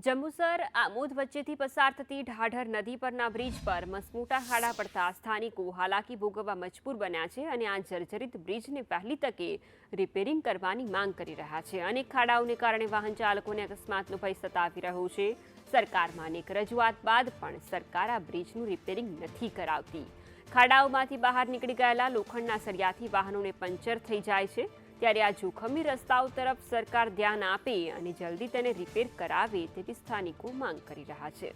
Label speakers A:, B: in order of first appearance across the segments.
A: જંબુસર આમોદ વચ્ચેથી પસાર થતી ઢાઢર નદી પરના બ્રિજ પર મસમોટા ખાડા પડતા સ્થાનિકો હાલાકી ભોગવવા મજબૂર બન્યા છે અને આ જર્જરિત બ્રિજને પહેલી તકે રિપેરિંગ કરવાની માંગ કરી રહ્યા છે। અનેક ખાડાઓને કારણે વાહન ચાલકોને અકસ્માતનો ભય સતાવી રહ્યો છે। સરકારમાં અનેક રજૂઆત બાદ પણ સરકાર આ બ્રિજનું રિપેરિંગ નથી કરાવતી। ખાડાઓમાંથી બહાર નીકળી ગયેલા લોખંડના સળિયાથી વાહનોને પંચર થઈ જાય છે। ત્યારે આ જોખમી રસ્તાઓ તરફ સરકાર ધ્યાન આપે અને જલ્દી તેને રિપેર કરાવે તેવી સ્થાનિકો માંગ કરી રહ્યા છે।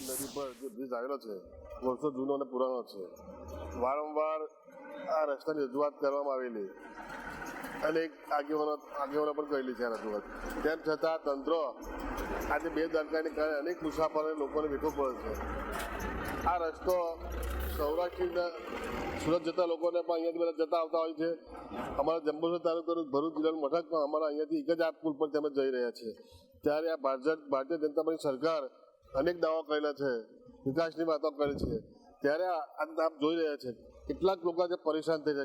B: નદી પર જે બ્રિજ આવેલો છે વર્ષો જૂનો અને પુરાણો છે। વારંવાર આ રસ્તાની રજૂઆત કરવામાં આવેલી અને આગેવાનો પણ કરેલી છે રજૂઆત, તેમ છતાં તંત્ર આજે બેદરકારીને કારણે અનેક મુસાફરો લોકોને વેઠવું પડે છે। આ રસ્તો સૌરાષ્ટ્રના સુરત જતા લોકોને પણ અહીંયાથી બધા જતા આવતા હોય છે। અમારા જંબુસર તાલુકાનું ભરૂચ જિલ્લાનું મથક પણ અમારા અહીંયાથી એક જ આ પુલ પર તેમ જઈ રહ્યા છે। ત્યારે આ ભારતીય જનતા પાર્ટી સરકાર અનેક દાવા કરેલા છે, વિકાસની વાતો કરી છે, ત્યારે આપ જોઈ રહ્યા છે કેટલાક લોકો આજે પરેશાન થઈ છે,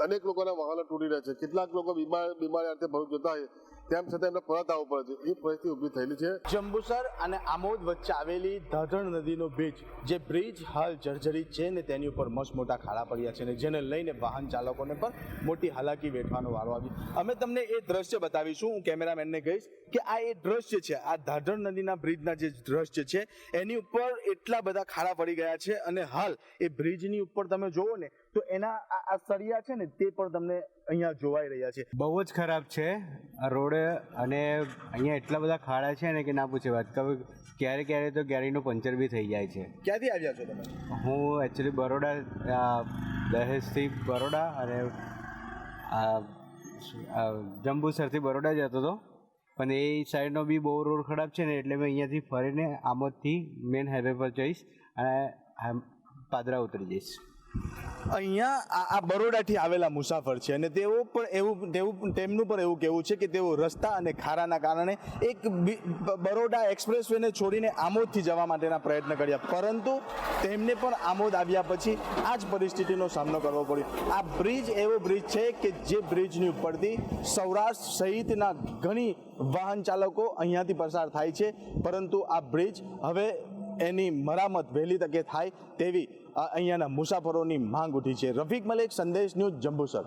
B: અનેક લોકોના વાહનો તૂટી રહ્યા છે, કેટલાક લોકો બીમારી અર્થે ભરૂચ જતા હોય તેમ છતાં એમને પરત આવવું પડે છે। એ પરિસ્થિતિ ઊભી થયેલી છે।
C: જંબુસર અને આમોદ વચ્ચે આવેલી ઢાઢર નદીનો બ્રિજ, જે બ્રિજ હાલ જર્જરિત છે ને તેની ઉપર મસમોટા ખાડા પડ્યા છે ને જેને લઈને વાહન ચાલકોને પણ મોટી હાલાકી વેઠવાનો વારો આવી। અમે તમને એ દ્રશ્ય બતાવીશું। હું કેમેરામેનને કહીશ કે આ એ દ્રશ્ય છે, આ ઢાઢર નદીના બ્રિજના જે દ્રશ્ય છે એની ઉપર એટલા બધા ખાડા પડી ગયા છે અને હાલ એ બ્રિજની ઉપર તમે જોવો ને તો એના આ સળિયા છે ને તે પણ તમને અહીંયા જોવાઈ રહ્યા છે।
D: બહુ જ ખરાબ છે આ રોડ અને અહીંયા એટલા બધા ખાડા છે ને કે ના પૂછે વાત। ક્યારે ક્યારે તો ગાડીનું પંચર બી થઈ જાય છે।
C: ક્યાંથી આવ્યા છો તમે?
D: હું એકચ્યુઅલી બરોડા, દહેજથી બરોડા અને જંબુસરથી બરોડા જતો હતો, પણ એ સાઈડનો બી બહુ રોડ ખરાબ છે ને એટલે મેં અહીંયાથી ફરીને આમોદથી મેઇન હાઈવે પર જઈશ અને પાદરા ઉતરી જઈશ।
C: અહીંયા આ બરોડાથી આવેલા મુસાફર છે અને તેમનું પણ એવું કહેવું છે કે તેઓ રસ્તા અને ખાડાના કારણે એક બરોડા એક્સપ્રેસવેને છોડીને આમોદથી જવા માટેના પ્રયત્ન કર્યા, પરંતુ તેમને પણ આમોદ આવ્યા પછી આ જ પરિસ્થિતિનો સામનો કરવો પડ્યો। આ બ્રિજ એવો બ્રિજ છે કે જે બ્રિજની ઉપરથી સૌરાષ્ટ્ર સહિતના ઘણી વાહન ચાલકો અહીંયાથી પસાર થાય છે, પરંતુ આ બ્રિજ હવે એની મરામત વહેલી તકે થાય તેવી અહીંયાના મુસાફરોની માંગ ઉઠી છે। રફીક મલેક, સંદેશ ન્યૂઝ, જંબુસર।